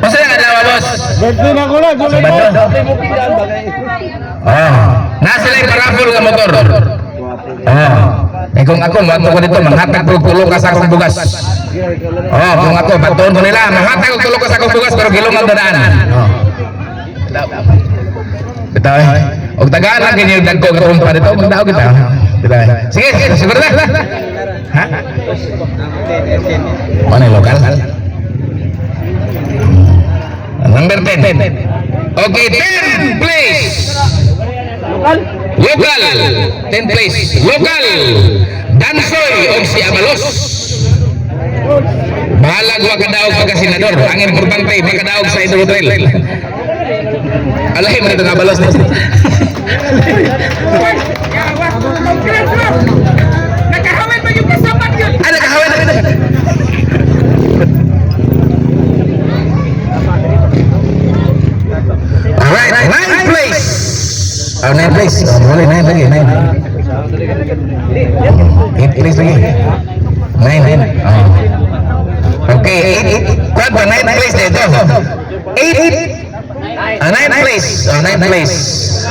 Masa yang ada bos? Birthday na ko lang, sulit mo. Oh, nasa lang parapol ka motor. Oh, kung ako bantu ko dito manghatag ko tulo ka sa akong bugas. Oh, kung ako bantuon ko nila manghatag ko tulo ka sa akong bugas pero gilong ang dadaan. Oh. Betul. Og tagaan lang ganyan yung dagko ka umpa dito. Magdao kita. Sige, siguro na. Ha? Mana yung lokal? Number 10. Okay, 10 please. Lokal. 10 please. Lokal. Dansoy og si Abalos. Bahalag wa kadaog pagka senador. Ang importante makadaog sa Idol Hotel. Alahin mo nito nga Abalos. Nakahawin mo yung kasama yun. Ah, nakahawin na kita. Alright, 9 place. Oh, 9 place. Oh, boleh 9 lagi, 9. 8 place lagi. 9. Oh. Okay, 8. Kuat ba 9 place dito? 8. 9 place. Oh, 9 place.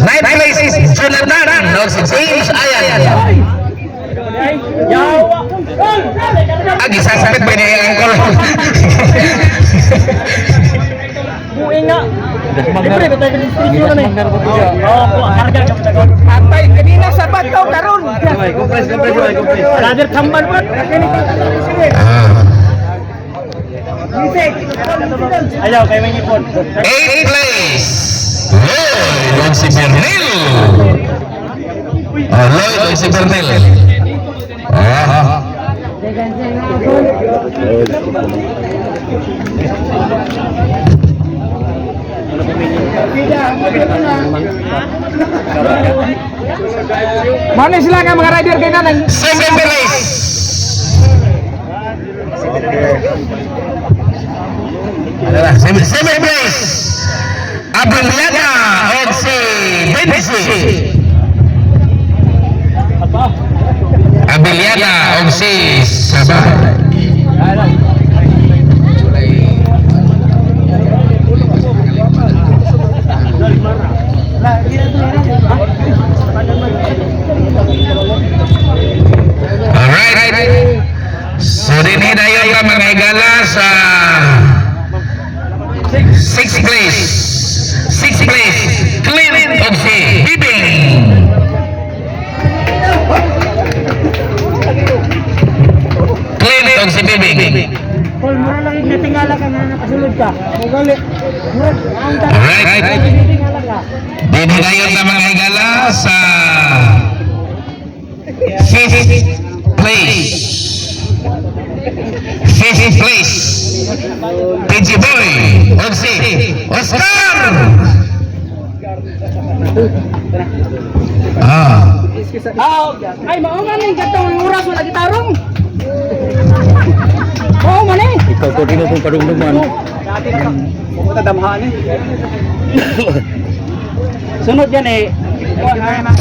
9 place is Jonathan. No, si James Ayan. Agi sasakit ba niya yung angkol? Buing nga. Siyempre, batay ka ng studio na eh. Oo, harga. Atay, kanina sa bataw, karon. Brother, kamban ba? Ayaw, kayo may nipon. 8th place. Lloyd si Bernil. Lloyd si Bernil. Mana sila nga mga rider kay nanang? 7th place. Adalah 7th place. Abiliana og si Benzi. Abiliana og si Sabah. Alright. So dinhi dayon ka mga higala sa 6th place. 6th place. Clint og si Bibing. Clint og si Bibing. Paul, mura lang yung natingala ka nga nakasulod ka. Magali. Alright. Dinhi dayon ka mga higala sa 5th place. 5th place. PG Boy og si Oscar. Ay, maungan yung gatong oras wala gitarong. Oo, man eh. Ikaw ko din itong kadugduman. Pumunta damhaan eh. Sunod yan eh.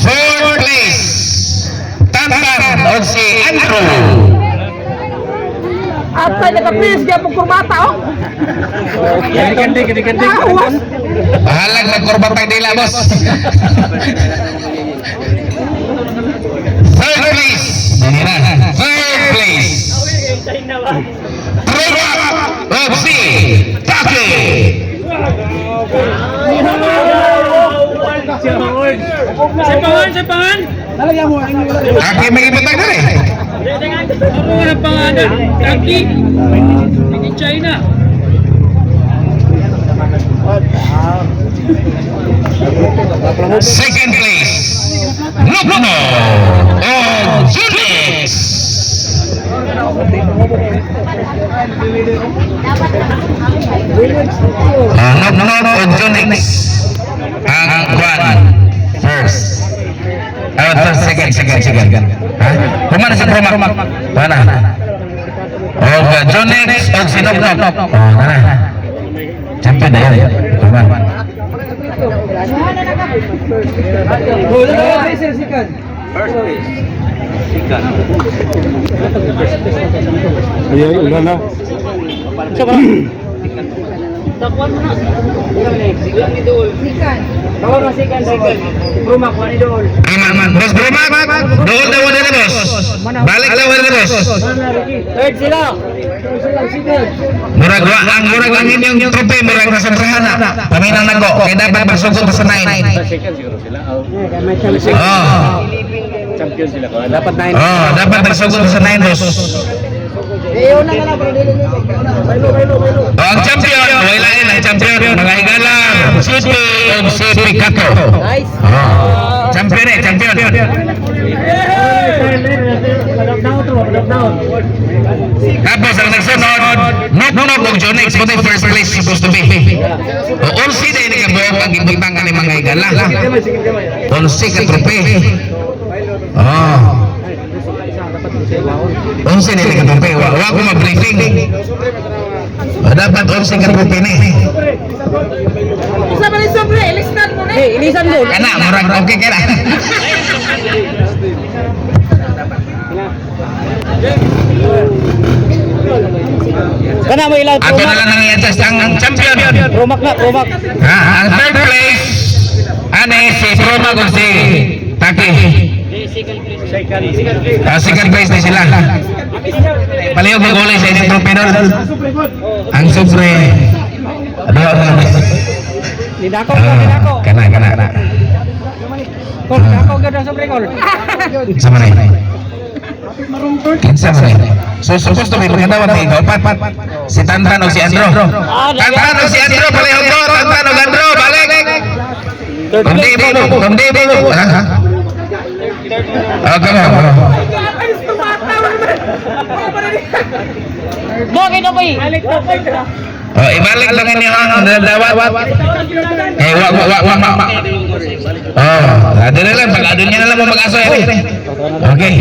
4th place. Tantan og si Andrew. Atay naka-please kaya pong kurbata oh. Gandi. Awas. Bahalag magkurbatay nila, boss. 3rd place. 3rd place. Trevor og si Taki. Sipangan. Nalagyan mo. Taki may ipatag na rin. Ano nga ang pangalan? Taki. Hindi China. Second place. Lupno og Junix. Lupno og Junix. Ang kwan. First. Second. Ha? Kumana sa Proma? Mana? Og Junix og Sinopnop. Oh, nana. Champion na yan. Kumana. Ay, ulan na. Takuan mo na. Sikan ni Dol. Sikan. Tawag na sikan. Brumak, kuha ni Dol. Man. Boss Brumak, doon daw na boss. Balik daw na boss. Third sila. Sikan. Murag ang inyong trope, murag nasa prehana. Kami nang nagko, kaya dapat magsugod sa 9. Second siguro sila. Champion sila ko. Dapat 9. Dapat magsugod sa 9 boss. Una nga lang, pero dili. Ang champion, wala yun ang champion. Mga higala, City of City Kato. Nice. Champion champion. Tapos ang nagsunod, Nok og Jonex, what the first place supposed to be? Onsi na ini kabuo pag ibutang ka ni mga higala. Onsi ka trope. Onsi na ini ka trope. Wala ko mag-briefing. Dapat onsi ka trope ni. Isa pa rin sobre, ilisan mo na. Ilisan mo. Kana, murag okay ka na. Kana mo ilaw. Ato na lang ang i-adjust ang champion. Promak na, promak. Ang third place, si Promak o si Taki. Second place na sila. Palihog ng gulay sa inyong tropenol. Ang sobre. Lidako. Kana. Kol, dako gada sobre kol. Sama na yun. Kinsa man yun. So, supposed to be maganda ba ikaw? Si Tantan o si Andro. Tantan o si Andro, palihog ko. Tantan o Andro, balik. Kundi mo. Ha? Come on. Bakit na bay? Ibalik lang inyo ang dawat. Ada na lang. Pag adun nyo na lang mo mag-aso. Okay.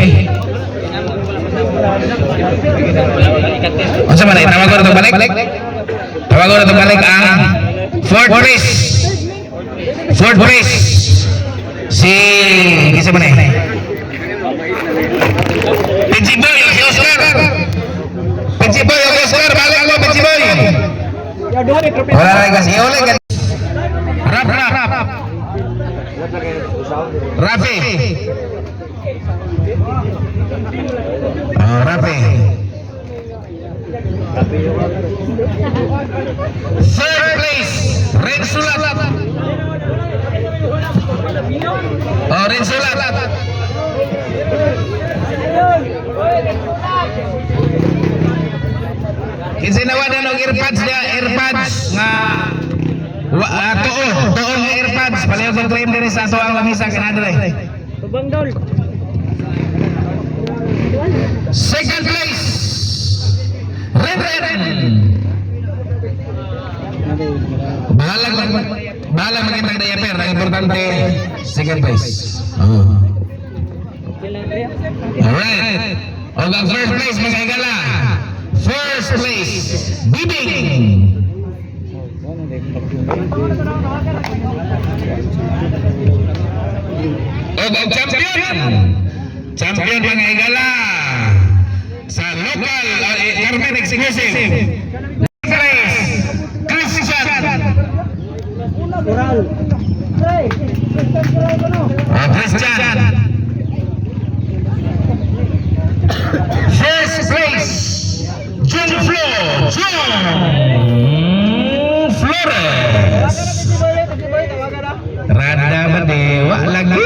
Ano sa manay? Tawag ko na itong balik ang fourth place. Isa manay? Pichiboy o si Oscar. Balik mo Pichiboy. Wala na kasi ulit. Rap. Rafi. Rafi. Third place, Red Sulat. Red Sulat. Kisinawadan ng earpads nga tuong earpads palihog ang claim din sa ato ang lamisa kinadre. Tubang Dol. Second place, Red. Bahala magandang diaper. Ang importante, second place. Alright. O ang first place, mga higala. First place, Bibing. O ang champion mga higala sa local Carmen Exclusive. Christian. First place, John Flores. Rada Madewa lagi.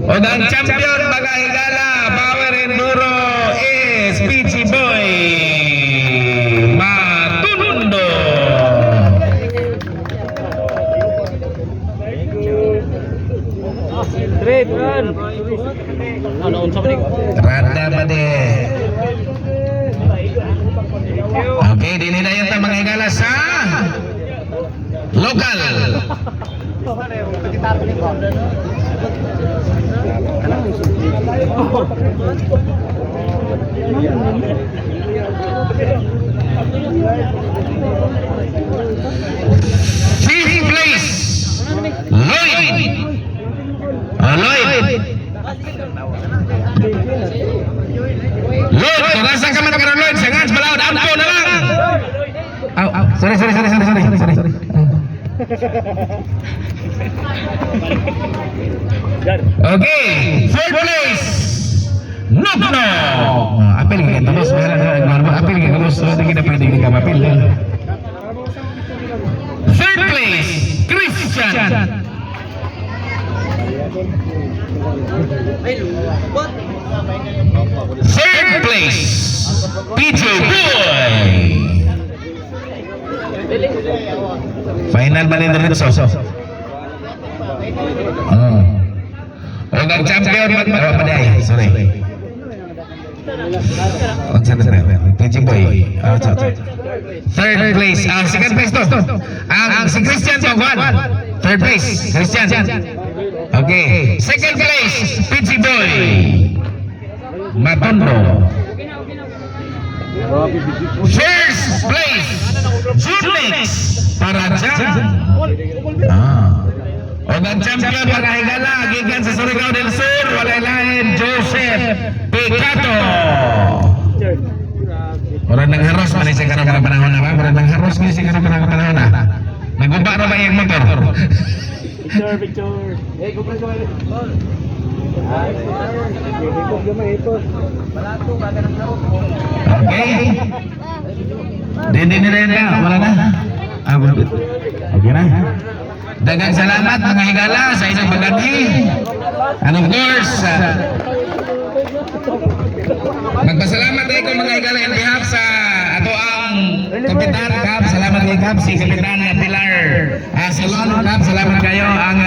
O ang champion mga higala, Power Enduro is Peachy Boy Matundo. Straight run. Ano unsa man ni? Rada Made. Okay, dinidayon ta mga higala sa local. Fifth place, Lloyd. Lloyd, kung nasa ka man karon Lloyd, sa ngans balaod, ampo na lang. Sorry. Okay, third place. No. Apel ka tapos apel ka tapos hindi kita pwede ka mapil. Third place, Christian. Third place, PJ Boy. Final ba nito rin so? O ang champion paday. Sorry. Ang sana PJ Boy. Third place. Second place to. Ang si Christian to one. Third place, Christian. Okay. Second place, PJ Boy. Matondo. First place, Junix para Jam. O ang champion pagkahigala, gikan sa Surigao del Sur, wala lain, Joseph Picato. Murag nang haros man siya karong panahon na ba? Murag nang haros man siya karong panahon na. Nagumpa na ba yung motor? Picture. Eh, kupres mo. Okay. Hindi rin na, wala na. Okay na. Dagang salamat mga higala sa inyong pagganti. And of course, magpasalamat tayo kung mga higala in behalf sa ato ang Kapitan Kap. Salamat kay Kap, si Kapitan Pilar. Salon Kap, salamat kayo ang